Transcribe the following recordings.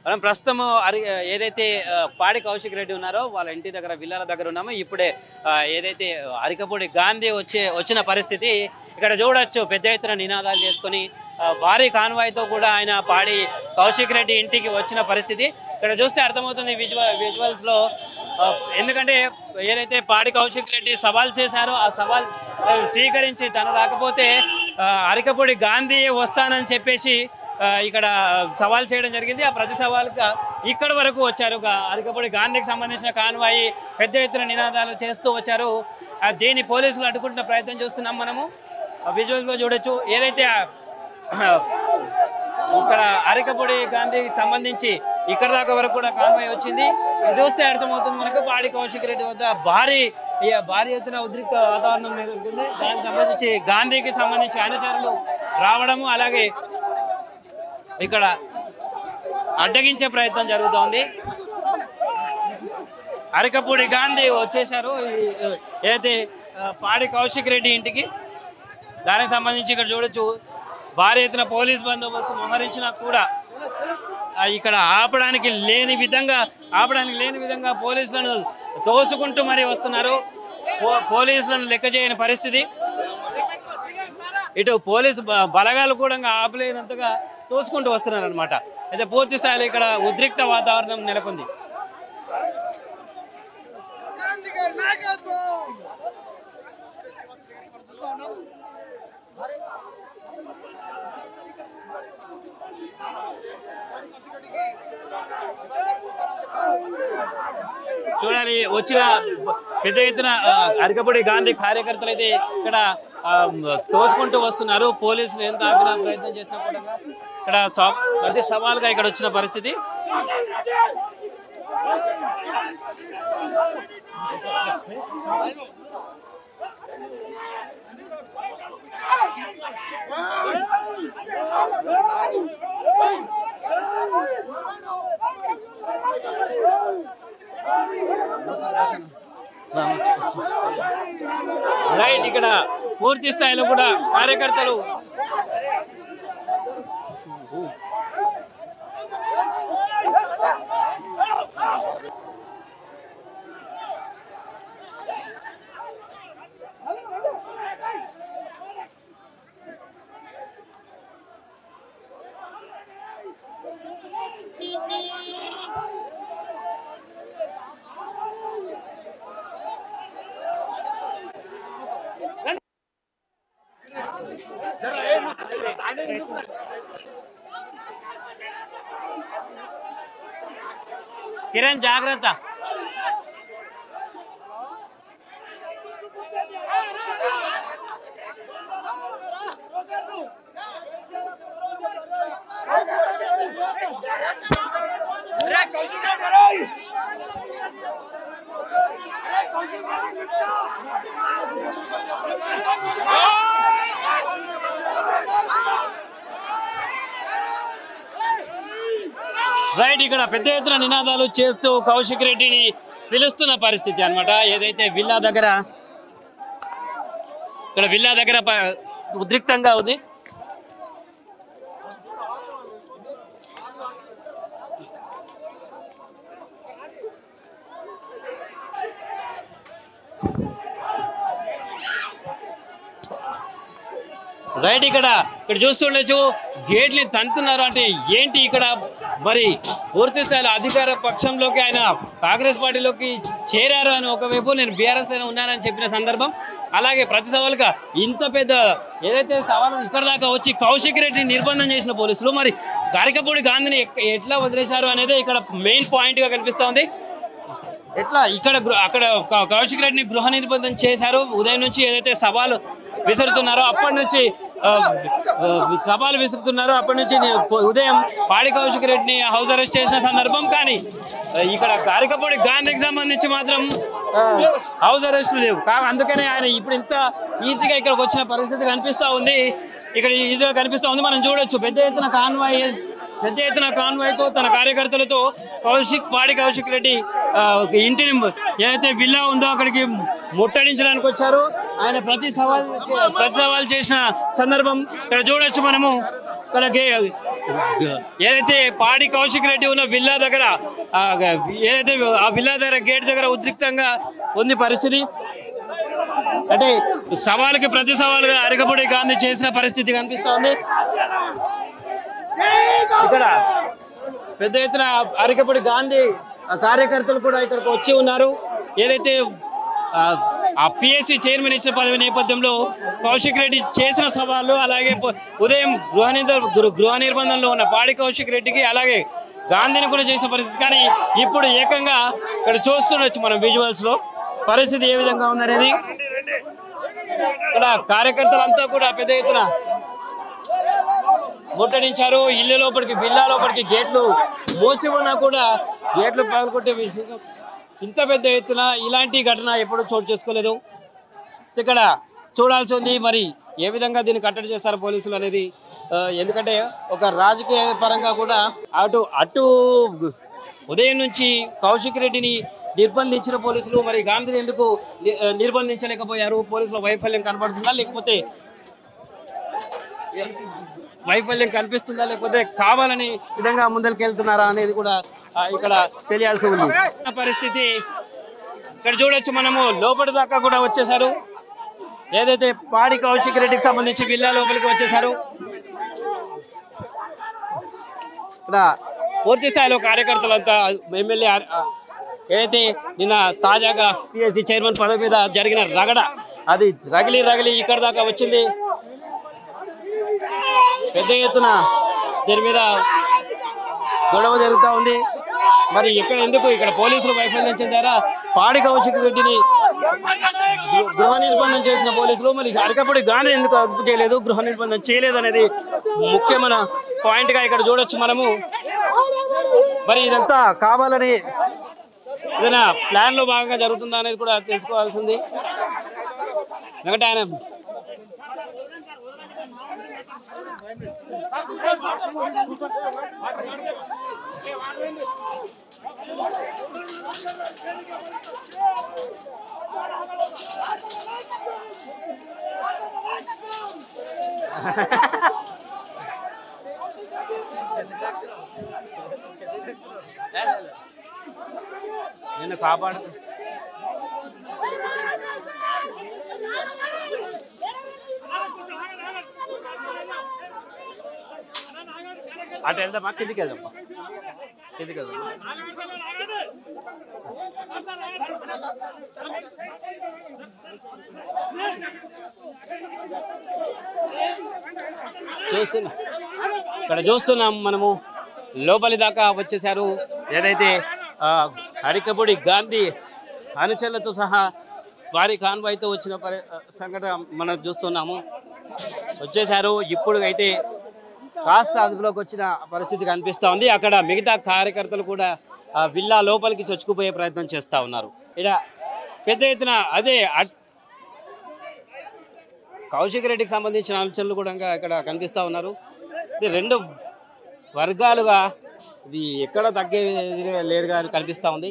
మనం ప్రస్తుతం ఏదైతే పాడి కౌశిక్ రెడ్డి ఉన్నారో వాళ్ళ ఇంటి దగ్గర విల్లాల దగ్గర ఉన్నామో ఇప్పుడే ఏదైతే అరికపూడి గాంధీ వచ్చిన పరిస్థితి ఇక్కడ చూడొచ్చు. పెద్ద ఎత్తున నినాదాలు చేసుకొని భారీ కాన్వాయ్తో కూడా ఆయన పాడి కౌశిక్ రెడ్డి ఇంటికి వచ్చిన పరిస్థితి ఇక్కడ చూస్తే అర్థమవుతుంది విజువల్స్లో. ఎందుకంటే ఏదైతే పాడి కౌశిక్ రెడ్డి సవాల్ చేశారో ఆ సవాల్ స్వీకరించి తను రాకపోతే అరికపూడి గాంధీ వస్తానని చెప్పేసి ఇక్కడ సవాల్ చేయడం జరిగింది. ఆ ప్రతి సవాల్గా ఇక్కడి వరకు వచ్చారు. అరికపూడి గాంధీకి సంబంధించిన కాన్వాయి పెద్ద ఎత్తున నినాదాలు చేస్తూ వచ్చారు. దీన్ని పోలీసులు అడ్డుకుంటున్న ప్రయత్నం చూస్తున్నాం. మనము విజువల్స్లో చూడొచ్చు. ఏదైతే ఇక్కడ అరికపూడి గాంధీకి సంబంధించి ఇక్కడ దాకా వరకు కూడా కాన్వాయ్ వచ్చింది. చూస్తే అర్థమవుతుంది మనకు పాడి కౌశిక్ రెడ్డి వద్ద భారీ ఎత్తున ఉద్రిక్త వాతావరణం నెలకొంది. దానికి సంబంధించి గాంధీకి సంబంధించి అనుచరులు రావడము అలాగే ఇక్కడ అడ్డగించే ప్రయత్నం జరుగుతోంది. అరికపూడి గాంధీ వచ్చేశారు ఏదైతే పాడి కౌశిక్ రెడ్డి ఇంటికి. దానికి సంబంధించి ఇక్కడ చూడొచ్చు భారీ ఎత్తున పోలీస్ బందోబస్తు మోహరించినా కూడా ఇక్కడ ఆపడానికి లేని విధంగా పోలీసులను తోసుకుంటూ మరీ వస్తున్నారు. పోలీసులను లెక్క చేయని పరిస్థితి. ఇటు పోలీసు బలగాలు కూడా ఆపలేనంతగా తోసుకుంటూ వస్తున్నారు అనమాట. అయితే పూర్తి స్థాయిలో ఇక్కడ ఉద్రిక్త వాతావరణం నెలకొంది. చూడాలి వచ్చిన పెద్ద ఎత్తున అరికపూడి గాంధీ కార్యకర్తలు అయితే ఇక్కడ తోసుకుంటూ వస్తున్నారు. పోలీసులు ఎంత ఆపిన ప్రయత్నం చేసినా కూడా ఇక్కడ ప్రతి సవాల్గా ఇక్కడ వచ్చిన పరిస్థితి. రైట్ ఇక్కడ పూర్తి స్థాయిలో కూడా కార్యకర్తలు కిరణ్ జాగ్రత్త. రైట్ ఇక్కడ పెద్ద ఎత్తున నినాదాలు చేస్తూ కౌశిక్ రెడ్డిని పిలుస్తున్న పరిస్థితి అన్నమాట. ఏదైతే విల్లా దగ్గర ఉద్రిక్తంగా ఉంది. రైట్ ఇక్కడ చూస్తుండొచ్చు గేట్ని తంతున్నారు. అంటే ఏంటి ఇక్కడ మరి పూర్తి స్థాయిలో అధికార పక్షంలోకి ఆయన కాంగ్రెస్ పార్టీలోకి చేరారు అని ఒకవైపు నేను బీఆర్ఎస్లోనే ఉన్నానని చెప్పిన సందర్భం. అలాగే ప్రతి సవాలుగా ఇంత పెద్ద ఏదైతే సవాలు ఇక్కడ దాకా వచ్చి కౌశిక్ రెడ్డిని నిర్బంధం చేసిన పోలీసులు మరి అరికపూడి గాంధీని ఎట్లా వదిలేశారు అనేది ఇక్కడ మెయిన్ పాయింట్గా కనిపిస్తూ ఉంది. ఎట్లా అక్కడ కౌశిక్ రెడ్డిని గృహ నిర్బంధం చేశారు. ఉదయం నుంచి ఏదైతే సవాలు విసురుతున్నారో అప్పటి నుంచి ఉదయం పాడి కౌశిక్ రెడ్డిని హౌస్ అరెస్ట్ చేసిన సందర్భం. కానీ ఇక్కడ అరికపూడి గాంధీకి సంబంధించి మాత్రం హౌస్ అరెస్టులు లేవు. అందుకనే ఆయన ఇప్పుడు ఇంత ఈజీగా ఇక్కడికి వచ్చిన పరిస్థితి కనిపిస్తూ ఉంది. మనం చూడొచ్చు పెద్ద ఎత్తున కాన్వాయ్తో తన కార్యకర్తలతో పాడి కౌశిక్ రెడ్డి ఇంటిని ఏదైతే విల్లా ఉందో అక్కడికి ముట్టడించడానికి వచ్చారు. ఆయన ప్రతి సవాల్ చేసిన సందర్భం ఇక్కడ చూడొచ్చు. మనము ఏదైతే పాడి కౌశిక్ రెడ్డి ఉన్న విల్లా దగ్గర ఏదైతే ఆ విల్లా దగ్గర గేట్ దగ్గర ఉద్రిక్తంగా ఉంది పరిస్థితి. అంటే సవాలుకి ప్రతి సవాలుగా అరకపూడి గాంధీ చేసిన పరిస్థితి కనిపిస్తా ఉంది. ఇక్కడ పెద్ద ఎత్తున అరకపూడి గాంధీ కార్యకర్తలు కూడా ఇక్కడికి వచ్చి ఉన్నారు. ఏదైతే ఆ పిఎస్సి చైర్మన్ ఇచ్చిన పదవి నేపథ్యంలో కౌశిక్ రెడ్డి చేసిన సవాళ్ళు, అలాగే ఉదయం గృహ నిర్బంధంలో ఉన్న పాడి కౌశిక్ రెడ్డికి అలాగే గాంధీని కూడా చేసిన పరిస్థితి. కానీ ఇప్పుడు ఏకంగా ఇక్కడ చూస్తుండొచ్చు మనం విజువల్స్ లో పరిస్థితి ఏ విధంగా ఉందనేది. ఇక్కడ కార్యకర్తలంతా కూడా పెద్ద ఎత్తున ముట్టడించారు. ఇల్లు లోపలికి విల్లా లోపలికి గేట్లు మూసి ఉన్నా కూడా గేట్లు పగలగొట్టే విషయం. ఇంత పెద్ద ఎత్తున ఇలాంటి ఘటన ఎప్పుడూ చోటు చేసుకోలేదు. ఇక్కడ చూడాల్సి ఉంది మరి ఏ విధంగా దీన్ని కట్టడి చేస్తారు పోలీసులు అనేది. ఎందుకంటే ఒక రాజకీయ పరంగా కూడా అటు ఉదయం నుంచి కౌశిక్ రెడ్డిని నిర్బంధించిన పోలీసులు మరి గాంధీని ఎందుకు నిర్బంధించలేకపోయారు? పోలీసుల వైఫల్యం కనబడుతుందా, లేకపోతే వైఫల్యం కనిపిస్తుందా, లేకపోతే కావాలని విధంగా ముందరికెళ్తున్నారా అనేది కూడా ఇక్కడ తెలియాల్సి ఉంది. పరిస్థితి ఇక్కడ చూడొచ్చు మనము. లోపలి దాకా కూడా వచ్చేసారు. ఏదైతే పాడి కౌశిక్ రెడ్డికి సంబంధించి విల్లా లోపలికి వచ్చేసారు. ఇక్కడ పూర్తి స్థాయిలో కార్యకర్తలంతా ఎమ్మెల్యే ఏదైతే నిన్న తాజాగా పిఎస్సి చైర్మన్ పదవి మీద జరిగిన రగడ అది రగిలి ఇక్కడ దాకా వచ్చింది. పెద్ద ఎత్తున దీని మీద గొడవ జరుగుతూ ఉంది. మరి ఇక్కడ పోలీసులు వైఫల్యం చెందారా? పాడి కౌశిక్ రెడ్డిని గృహ నిర్బంధం చేసిన పోలీసులు మరి అరకపూడి గాంధీ ఎందుకు అదుపు చేయలేదు, గృహ నిర్బంధం చేయలేదు అనేది ముఖ్యమైన పాయింట్ గా ఇక్కడ చూడొచ్చు మనము. మరి ఇదంతా కావాలని ఏదైనా ప్లాన్ లో భాగంగా జరుగుతుందా అనేది కూడా తెలుసుకోవాల్సింది. ఎందుకంటే ఆయన నిన్ను కాపాడు అటు వెళ్దామా, కిందికి వెళ్దామా, కిందికి వెళ్దాం. ఇక్కడ చూస్తున్నాం మనము. లోపలి దాకా వచ్చేసారు. ఏదైతే అరకపూడి గాంధీ అనుచరులతో సహా భారీ కాన్వాయ్తో వచ్చిన సంఘటన మనం చూస్తున్నాము. వచ్చేసారు. ఇప్పుడు అయితే కాస్త అదుపులోకి వచ్చిన పరిస్థితి కనిపిస్తూ ఉంది. అక్కడ మిగతా కార్యకర్తలు కూడా విల్లా లోపలికి చొచ్చుకుపోయే ప్రయత్నం చేస్తూ ఉన్నారు. ఇక్కడ పెద్ద ఎత్తున అదే కౌశిక్ రెడ్డికి సంబంధించిన అనుచరులు కూడా ఇక్కడ కనిపిస్తూ ఉన్నారు. ఇది రెండు వర్గాలుగా ఇది ఎక్కడ తగ్గేది లేదుగా కనిపిస్తూ ఉంది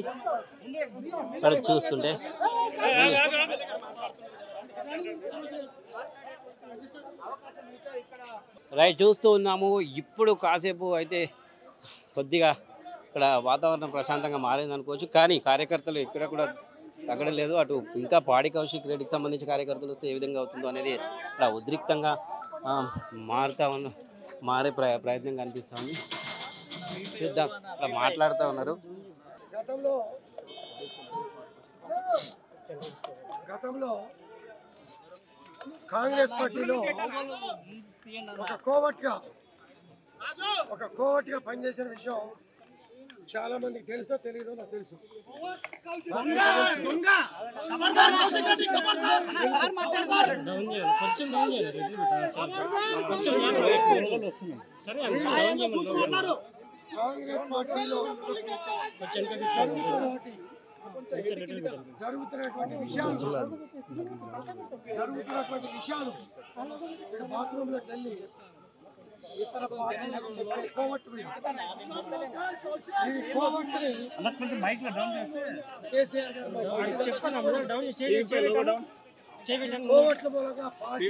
ఇక్కడ చూస్తుంటే. రైట్, చూస్తూ ఉన్నాము. ఇప్పుడు కాసేపు అయితే కొద్దిగా ఇక్కడ వాతావరణం ప్రశాంతంగా మారింది అనుకోవచ్చు. కానీ కార్యకర్తలు ఇక్కడ కూడా తగ్గడం లేదు. అటు ఇంకా పాడి కౌశిక్ రెడ్డికి సంబంధించిన కార్యకర్తలు వస్తే ఏ విధంగా అవుతుందో అనేది ఇక్కడ ఉద్రిక్తంగా మారే ప్రయత్నం కనిపిస్తుంది. చూద్దాం. అలా మాట్లాడుతూ ఉన్నారు. గతంలో కాంగ్రెస్ పార్టీలో ఒక కోవట్గా పనిచేసిన విషయం చాలా మందికి తెలుసో తెలియదో నాకు తెలుసు. కాంగ్రెస్ పార్టీలో జరుగుతున్నటువంటి విషయాలు ఇక్కడ బాత్రూంలోకి వెళ్ళి ఇతర పార్టీలకు చెప్పే కోవట్టుని కేసీఆర్ గారు కోవట్ల మూలంగా పార్టీ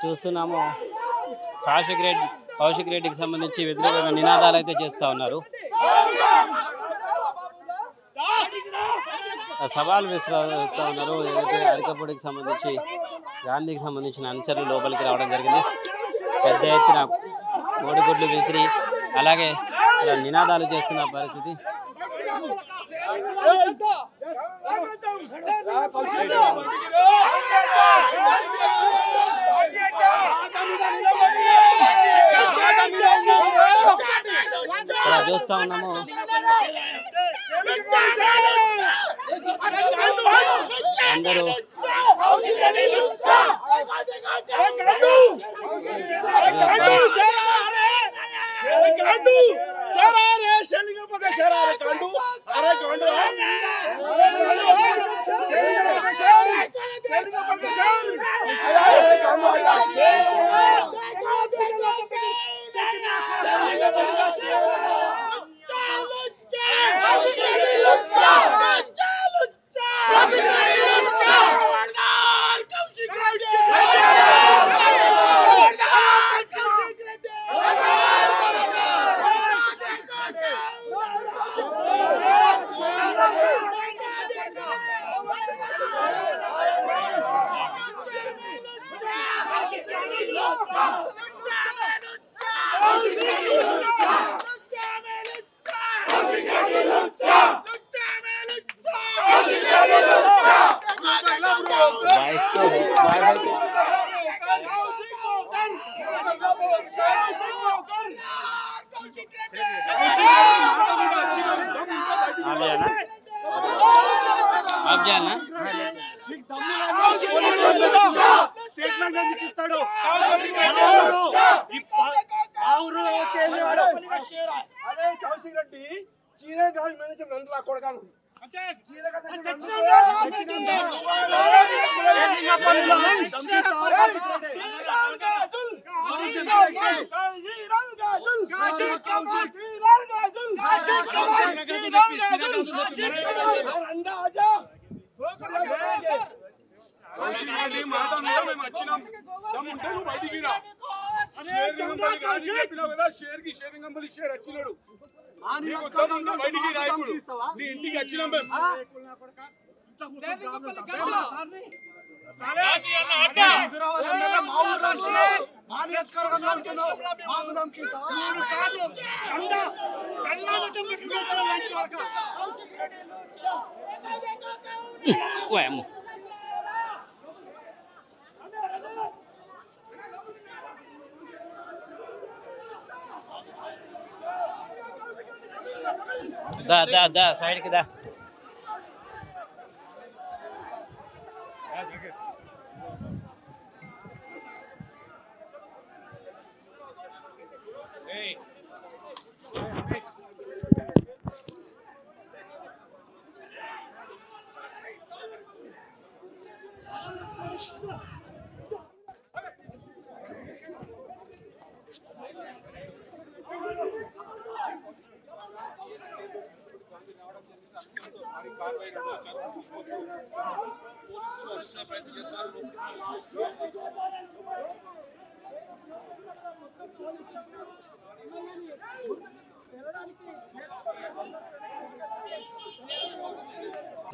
చూస్తున్నాము కౌశిక్ రెడ్డికి సంబంధించి వ్యతిరేకంగా నినాదాలు అయితే చేస్తూ ఉన్నారు. సవాల్ విసురుతూ ఉన్నారు. ఏదైతే అరికపూడికి సంబంధించి గాంధీకి సంబంధించిన అనుచరులు లోపలికి రావడం జరిగింది. పెద్ద ఎత్తున కోడిగుడ్లు విసిరి అలాగే ఇలా నినాదాలు చేస్తున్న పరిస్థితి. ఇలా చూస్తా ఉన్నాము. అందరూ కౌశిక్ రెడ్డి చీరే గాలి మేనేజర్ నందలా కొడగాను షేర్ కి షేరింగ్ కంపెనీ షేర్ వచ్చినాడు బయటికి రాయకుడు నీ ఇంటికి వచ్చినాం మేము దా సైడ్కి దా.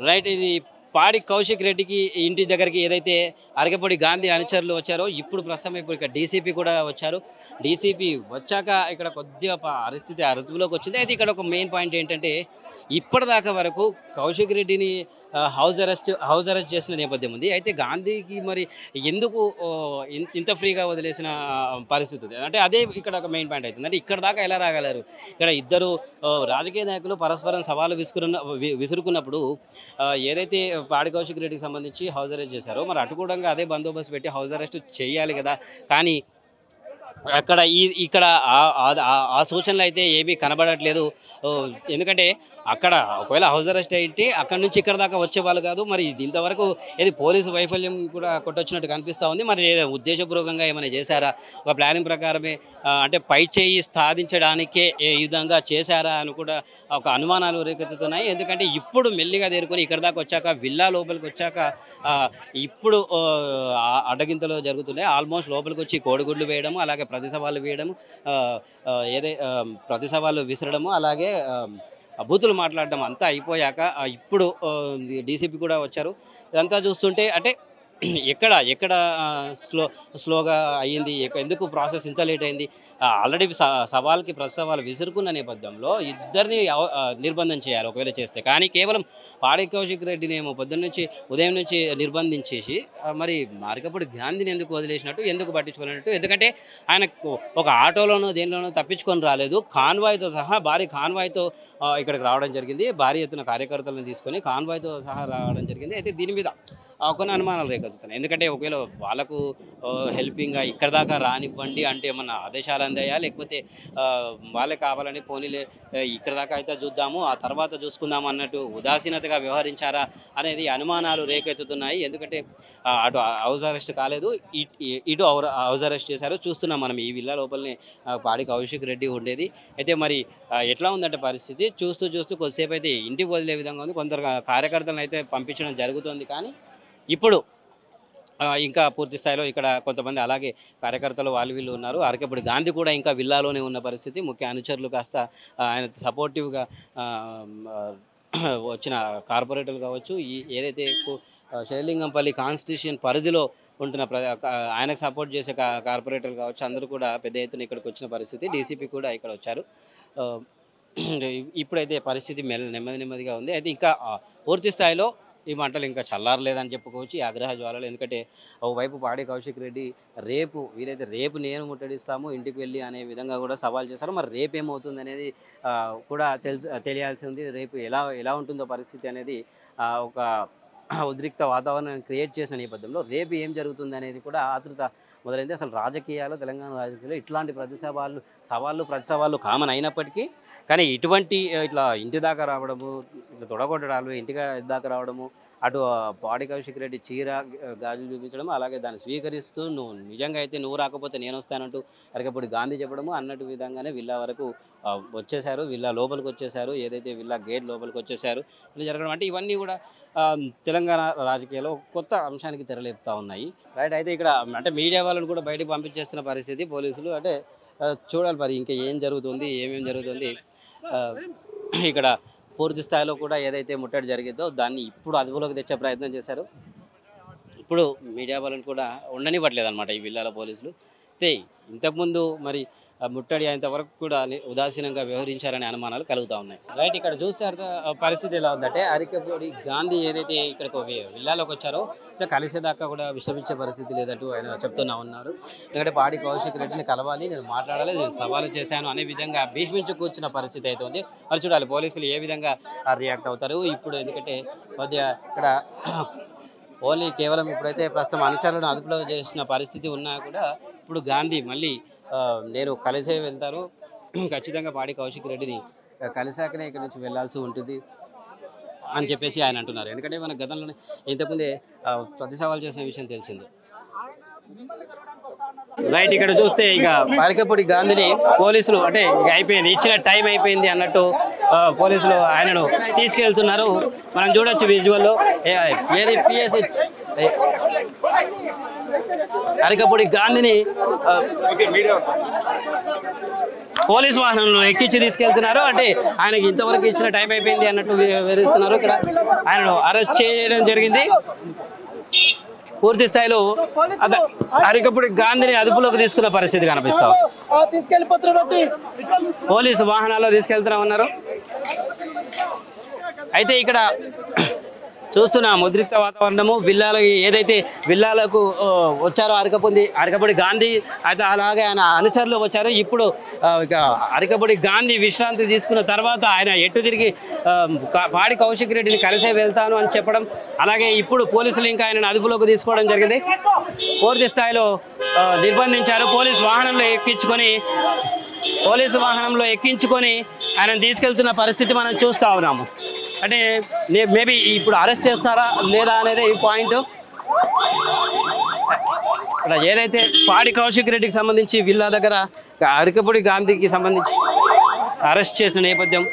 రైట్, ఇది పాడి కౌశిక్ రెడ్డికి ఇంటి దగ్గరికి ఏదైతే అరకపూడి గాంధీ అనుచరులు వచ్చారో ఇప్పుడు ప్రస్తుతం ఇక్కడ డీసీపీ కూడా వచ్చారు. డీసీపీ వచ్చాక ఇక్కడ కొద్దిగా పరిస్థితి అదుపులోకి వచ్చింది. అయితే ఇక్కడ ఒక మెయిన్ పాయింట్ ఏంటంటే ఇప్పటిదాకా వరకు కౌశిక్ రెడ్డిని హౌస్ అరెస్ట్ చేసిన నేపథ్యం ఉంది. అయితే గాంధీకి మరి ఎందుకు ఇంత ఫ్రీగా వదిలేసిన పరిస్థితి ఉంది అంటే అదే ఇక్కడ ఒక మెయిన్ పాయింట్ అవుతుంది. అంటే ఇక్కడ దాకా ఎలా రాగలరు? ఇక్కడ ఇద్దరు రాజకీయ నాయకులు పరస్పరం సవాలు విసురుకున్నప్పుడు ఏదైతే పాడి కౌశిక్ రెడ్డికి సంబంధించి హౌస్ అరెస్ట్ చేశారో మరి అటుకూడంగా అదే బందోబస్తు పెట్టి హౌస్ అరెస్ట్ చేయాలి కదా. కానీ ఇక్కడ ఆ సూచనలు అయితే ఏమీ కనబడట్లేదు. ఎందుకంటే అక్కడ ఒకవేళ హౌస్ అరెస్ట్ అయితే అక్కడ నుంచి ఇక్కడ దాకా వచ్చేవాళ్ళు కాదు. మరి ఇది ఇంతవరకు ఏది పోలీసు వైఫల్యం కూడా కొట్టొచ్చినట్టు కనిపిస్తూ ఉంది. మరి ఉద్దేశపూర్వకంగా ఏమైనా చేశారా, ఒక ప్లానింగ్ ప్రకారమే అంటే పై చేయి సాధించడానికే ఈ విధంగా చేశారా అని కూడా ఒక అనుమానాలు రేకెత్తుతున్నాయి. ఎందుకంటే ఇప్పుడు మెల్లిగా తేరుకొని ఇక్కడ దాకా వచ్చాక విల్లా లోపలికి వచ్చాక ఇప్పుడు అడ్డగింతలు జరుగుతున్నాయి. ఆల్మోస్ట్ లోపలికి వచ్చి కోడిగుడ్లు వేయడము, అలాగే ప్రతి సవాళ్ళు వేయడము, ప్రతి సవాళ్ళు విసరడము, అలాగే బూతులు మాట్లాడడం అంతా అయిపోయాక ఇప్పుడు డీసీపీ కూడా వచ్చారు. ఇదంతా చూస్తుంటే అంటే ఎక్కడ స్లోగా అయ్యింది, ఎందుకు ప్రాసెస్ ఇంత లేట్ అయింది. ఆల్రెడీ సవాల్కి ప్రతి సవాల్ విసురుకున్న నేపథ్యంలో ఇద్దరిని నిర్బంధం చేయాలి ఒకవేళ చేస్తే. కానీ కేవలం పాడి కౌశిక్ రెడ్డిని ఏమో ఉదయం నుంచి నిర్బంధించేసి మరి అరికపూడి గాంధీని ఎందుకు వదిలేసినట్టు, ఎందుకు పట్టించుకున్నట్టు. ఎందుకంటే ఆయనకు ఒక ఆటోలోనూ దేనిలోనూ తప్పించుకొని రాలేదు. కాన్వాయ్తో సహా భారీ కాన్వాయ్తో ఇక్కడికి రావడం జరిగింది. భారీ ఎత్తున కార్యకర్తలను తీసుకొని కాన్వాయ్తో సహా రావడం జరిగింది. అయితే దీని మీద కొన్ని అనుమానాలు రేకెత్తుతున్నాయి. ఎందుకంటే ఒకవేళ వాళ్ళకు హెల్పింగ్గా ఇక్కడ దాకా రానివ్వండి అంటే ఏమన్నా ఆదేశాలు అందాయా, లేకపోతే వాళ్ళే కావాలని పోనీలే ఇక్కడ దాకా అయితే చూద్దాము ఆ తర్వాత చూసుకుందాము అన్నట్టు ఉదాసీనతగా వ్యవహరించారా అనేది అనుమానాలు రేకెత్తుతున్నాయి. ఎందుకంటే అటు హౌస్ అరెస్ట్ కాలేదు, ఇటు హౌస్ అరెస్ట్ చేశారు. చూస్తున్నాం మనం ఈ విల్లా లోపలనే పాడి కౌశిక్ రెడ్డి ఉండేది. అయితే మరి ఎట్లా ఉందంటే పరిస్థితి చూస్తూ కొద్దిసేపు అయితే ఇంటికి వదిలే విధంగా ఉంది. కొందరు కార్యకర్తలను అయితే పంపించడం జరుగుతుంది. కానీ ఇప్పుడు ఇంకా పూర్తి స్థాయిలో ఇక్కడ కొంతమంది అలాగే కార్యకర్తలు వీళ్ళు ఉన్నారు. అరకపూడి గాంధీ కూడా ఇంకా విల్లాలోనే ఉన్న పరిస్థితి. ముఖ్య అనుచరులు కాస్త ఆయన సపోర్టివ్గా వచ్చిన కార్పొరేటర్లు కావచ్చు, ఏదైతే శేర్లింగంపల్లి కాన్స్టిట్యూషన్ పరిధిలో ఉంటున్న ఆయనకు సపోర్ట్ చేసే కార్పొరేటర్లు కావచ్చు, అందరూ కూడా పెద్ద ఎత్తున ఇక్కడికి వచ్చిన పరిస్థితి. డీసీపీ కూడా ఇక్కడ వచ్చారు. ఇప్పుడైతే పరిస్థితి నెమ్మదిగా ఉంది. అయితే ఇంకా పూర్తి స్థాయిలో ఈ మంటలు ఇంకా చల్లారలేదని చెప్పుకోవచ్చు, ఈ ఆగ్రహ జ్వాలలు. ఎందుకంటే ఒకవైపు పాడి కౌశిక్ రెడ్డి వీలైతే రేపు నేను ముట్టడిస్తాము ఇంటికి వెళ్ళి అనే విధంగా కూడా సవాల్ చేశారు. మరి రేపు ఏమవుతుంది అనేది కూడా తెలియాల్సి ఉంది. రేపు ఎలా ఉంటుందో పరిస్థితి అనేది ఒక ఉద్రిక్త వాతావరణాన్ని క్రియేట్ చేసిన నేపథ్యంలో రేపు ఏం జరుగుతుంది అనేది కూడా ఆతృత మొదలైంది. అసలు తెలంగాణ రాజకీయాల్లో ఇట్లాంటి ప్రతి సవాళ్ళు కామన్ అయినప్పటికీ కానీ ఇటువంటి ఇట్లా ఇంటి దాకా రావడము, ఇట్లా తొడగొట్టడాలు, ఇంటికి దాకా రావడము, అటు పాడి కౌశిక్ రెడ్డి చీర గాజులు చూపించడం, అలాగే దాన్ని స్వీకరిస్తూ నువ్వు రాకపోతే నేను వస్తానంటూ అరకపూడి గాంధీ చెప్పడము అన్నట్టు విధంగానే విల్లా వరకు వచ్చేసారు. విల్లా లోపలికి వచ్చేసారు, ఏదైతే విల్లా గేట్ లోపలికి వచ్చేసారు. ఇలా జరగడం అంటే ఇవన్నీ కూడా తెలంగాణ రాజకీయాల్లో కొత్త అంశానికి తెరలేపుతా ఉన్నాయి. రైట్. అయితే ఇక్కడ అంటే మీడియా వాళ్ళని కూడా బయటకు పంపించేస్తున్న పరిస్థితి పోలీసులు. అంటే చూడాలి మరి ఇంకా ఏమేం జరుగుతుంది. ఇక్కడ పూర్తి స్థాయిలో కూడా ఏదైతే ముట్టడి జరిగిందో దాన్ని ఇప్పుడు అదుపులోకి తెచ్చే ప్రయత్నం చేశారు. ఇప్పుడు మీడియా వాళ్ళని కూడా ఉండనివ్వట్లేదు అనమాట ఈ విల్లాల పోలీసులు. అయితే ఇంతకుముందు మరి ముట్టడి అయ్యేంత వరకు కూడా ఉదాసీనంగా వ్యవహరించారనే అనుమానాలు కలుగుతూ ఉన్నాయి. రైట్. ఇక్కడ చూస్తే పరిస్థితి ఎలా ఉందంటే అరికపూడి గాంధీ ఏదైతే ఇక్కడికి విల్లాలోకి వచ్చారో కలిసేదాకా కూడా విశ్రమించే పరిస్థితి లేదంటూ ఆయన చెప్తున్నా ఉన్నారు. ఎందుకంటే పాడి కౌశిక్ రెడ్డిని కలవాలి, నేను మాట్లాడాలి, నేను సవాలు చేశాను అనే విధంగా భీష్మించి కూర్చున్న పరిస్థితి అయితే ఉంది. మరి చూడాలి పోలీసులు ఏ విధంగా రియాక్ట్ అవుతారు ఇప్పుడు. ఎందుకంటే కొద్దిగా ఇక్కడ ఓన్లీ కేవలం ఇప్పుడైతే ప్రస్తుతం అనుచరులను అదుపులో చేసిన పరిస్థితి ఉన్నా కూడా ఇప్పుడు గాంధీ మళ్ళీ నేను కలిసే వెళ్తాను, ఖచ్చితంగా పాడి కౌశిక్ రెడ్డిని కలిసాకనే ఇక్కడ నుంచి వెళ్లాల్సి ఉంటుంది అని చెప్పేసి ఆయన అంటున్నారు. ఎందుకంటే మన గతంలోనే ఇంతకుముందే ప్రతి సవాల్ చేసిన విషయం తెలిసింది. రైట్. ఇక్కడ చూస్తే ఇక అరకపూడి గాంధీని పోలీసులు అంటే అయిపోయింది, ఇచ్చిన టైం అయిపోయింది అన్నట్టు పోలీసులు ఆయనను తీసుకెళ్తున్నారు. మనం చూడొచ్చు విజువల్లో. ఏది పిఎస్హెచ్ అరకపూడి గాంధీని పోలీస్ వాహనంలో ఎక్కించి తీసుకెళ్తున్నారు. అంటే ఆయనకి ఇంతవరకు ఇచ్చిన టైం అయిపోయింది అన్నట్టు వివరిస్తున్నారు. ఇక్కడ ఆయనను అరెస్ట్ చేయడం జరిగింది. పూర్తి స్థాయిలో అరకపూడి గాంధీని అదుపులోకి తీసుకున్న పరిస్థితి కనిపిస్తాం. పోలీసు వాహనాల్లో తీసుకెళ్తున్నా ఉన్నారు. అయితే ఇక్కడ చూస్తున్నాం ఉద్రిక్త వాతావరణము. ఏదైతే విల్లాలకు వచ్చారో అరకపూడి గాంధీ అయితే అలాగే ఆయన అనుచరులు వచ్చారు. ఇప్పుడు ఇక అరకపూడి గాంధీ విశ్రాంతి తీసుకున్న తర్వాత ఆయన ఎటు తిరిగి పాడి కౌశిక్ రెడ్డిని కలిసే వెళ్తాను అని చెప్పడం, అలాగే ఇప్పుడు పోలీసులు ఇంకా ఆయనను అదుపులోకి తీసుకోవడం జరిగింది. పూర్తి స్థాయిలో నిర్బంధించారు. పోలీసు వాహనంలో ఎక్కించుకొని ఆయన తీసుకెళ్తున్న పరిస్థితి మనం చూస్తూ ఉన్నాము. అంటే మేబీ ఇప్పుడు అరెస్ట్ చేస్తారా లేదా అనేది ఈ పాయింట్. ఇక్కడ ఏదైతే పాడి కౌశిక్ రెడ్డికి సంబంధించి విల్లా దగ్గర అరికపూడి గాంధీకి సంబంధించి అరెస్ట్ చేసిన నేపథ్యం.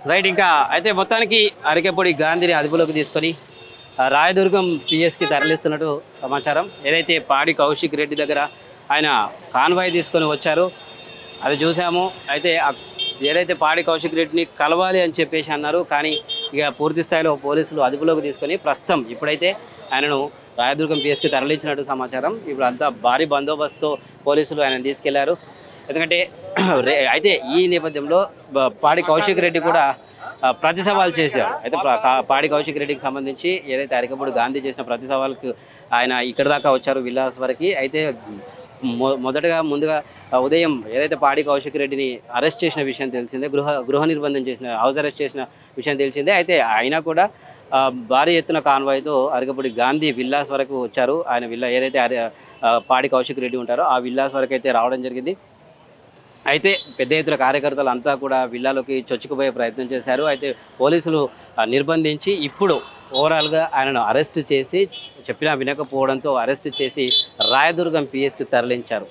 రైట్. ఇంకా అయితే మొత్తానికి అరికెపూడి గాంధీని అదుపులోకి తీసుకొని రాయదుర్గం పిఎస్కి తరలిస్తున్నట్టు సమాచారం. ఏదైతే పాడి కౌశిక్ రెడ్డి దగ్గర ఆయన కాన్వాయ్ తీసుకొని వచ్చారో అది చూసాము. అయితే ఏదైతే పాడి కౌశిక్ రెడ్డిని కలవాలి అని చెప్పేసి అన్నారు, కానీ ఇక పూర్తి స్థాయిలో పోలీసులు అదుపులోకి తీసుకొని ప్రస్తుతం ఇప్పుడైతే ఆయనను రాయదుర్గం పిఎస్కి తరలించినట్టు సమాచారం. ఇప్పుడు అంతా భారీ బందోబస్తుతో పోలీసులు ఆయన తీసుకెళ్లారు. ఎందుకంటే అయితే ఈ నేపథ్యంలో పాడి కౌశిక్ రెడ్డి కూడా ప్రతి సవాల్ చేశారు. అయితే పాడి కౌశిక్ రెడ్డికి సంబంధించి ఏదైతే అరికపూడి గాంధీ చేసిన ప్రతి సవాల్కి ఆయన ఇక్కడ దాకా వచ్చారు విల్లాస్ వరకు. అయితే ముందుగా ఉదయం ఏదైతే పాడి కౌశిక్ రెడ్డిని అరెస్ట్ చేసిన విషయం తెలిసిందే, గృహ నిర్బంధం చేసిన హౌస్ అరెస్ట్ చేసిన విషయం తెలిసిందే. అయితే అయినా కూడా భారీ ఎత్తున కాన్వాయ్తో అరికపూడి గాంధీ విల్లాస్ వరకు వచ్చారు. ఆయన విల్లా ఏదైతే పాడి కౌశిక్ రెడ్డి ఉంటారో ఆ విల్లాస్ వరకు అయితే రావడం జరిగింది. అయితే పెద్ద ఎత్తున కార్యకర్తలు అంతా కూడా విల్లాలోకి చొచ్చుకుపోయే ప్రయత్నం చేశారు. అయితే పోలీసులు నిర్బంధించి ఇప్పుడు ఓవరాల్గా ఆయనను అరెస్ట్ చేసి చెప్పినా వినకపోవడంతో అరెస్ట్ చేసి రాయదుర్గం పిఎస్కి తరలించారు.